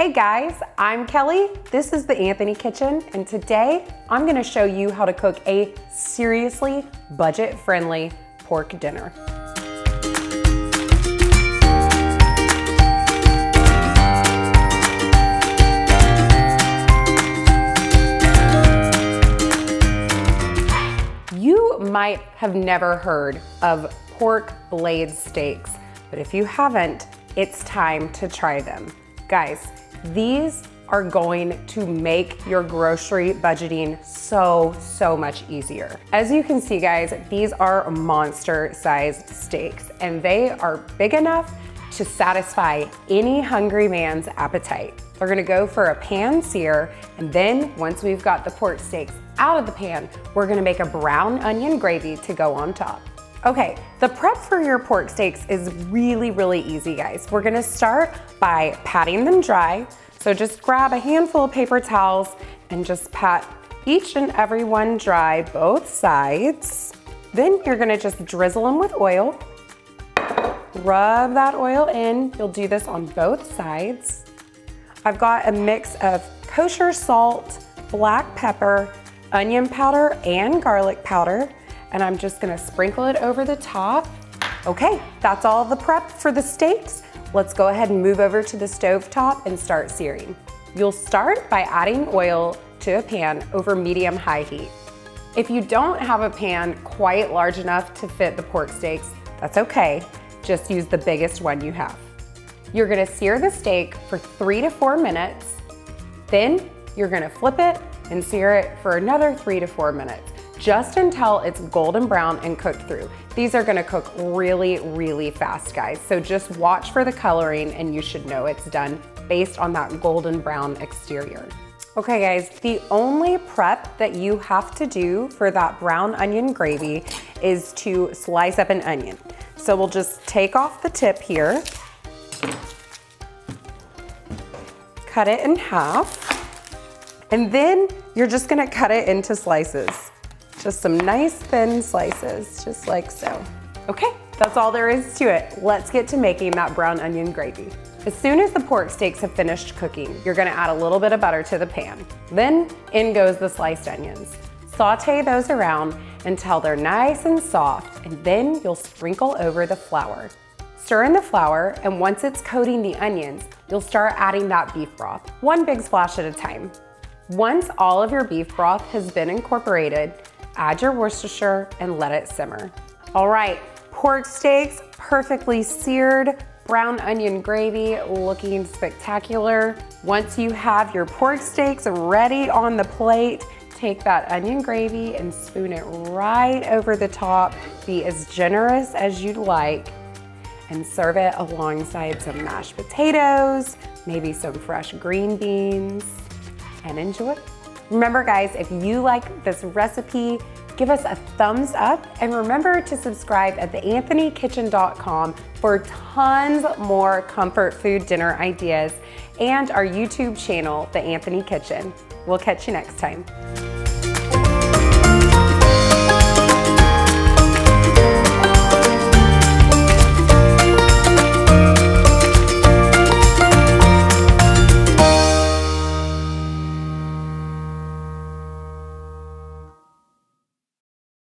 Hey guys, I'm Kelly. This is the Anthony Kitchen, and today I'm gonna show you how to cook a seriously budget-friendly pork dinner. You might have never heard of pork blade steaks, but if you haven't, it's time to try them. Guys, these are going to make your grocery budgeting so much easier. As you can see, guys, these are monster-sized steaks, and they are big enough to satisfy any hungry man's appetite. They're gonna go for a pan sear, and then once we've got the pork steaks out of the pan, we're gonna make a brown onion gravy to go on top. Okay, the prep for your pork steaks is really easy, guys. We're gonna start by patting them dry. So just grab a handful of paper towels and just pat each and every one dry, both sides. Then you're gonna just drizzle them with oil. Rub that oil in. You'll do this on both sides. I've got a mix of kosher salt, black pepper, onion powder, and garlic powder, and I'm just gonna sprinkle it over the top. Okay, that's all the prep for the steaks. Let's go ahead and move over to the stove top and start searing. You'll start by adding oil to a pan over medium-high heat. If you don't have a pan quite large enough to fit the pork steaks, that's okay. Just use the biggest one you have. You're gonna sear the steak for 3 to 4 minutes. Then you're gonna flip it and sear it for another 3 to 4 minutes, just until it's golden brown and cooked through. These are gonna cook really fast, guys. So just watch for the coloring and you should know it's done based on that golden brown exterior. Okay guys, the only prep that you have to do for that brown onion gravy is to slice up an onion. So we'll just take off the tip here, cut it in half, and then you're just gonna cut it into slices. Just some nice thin slices, just like so. Okay, that's all there is to it. Let's get to making that brown onion gravy. As soon as the pork steaks have finished cooking, you're gonna add a little bit of butter to the pan. Then in goes the sliced onions. Saute those around until they're nice and soft, and then you'll sprinkle over the flour. Stir in the flour, and once it's coating the onions, you'll start adding that beef broth, one big splash at a time. Once all of your beef broth has been incorporated, add your Worcestershire and let it simmer. All right, pork steaks perfectly seared, brown onion gravy looking spectacular. Once you have your pork steaks ready on the plate, take that onion gravy and spoon it right over the top. Be as generous as you'd like and serve it alongside some mashed potatoes, maybe some fresh green beans, and enjoy. Remember guys, if you like this recipe, give us a thumbs up, and remember to subscribe at theanthonykitchen.com for tons more comfort food dinner ideas and our YouTube channel, The Anthony Kitchen. We'll catch you next time.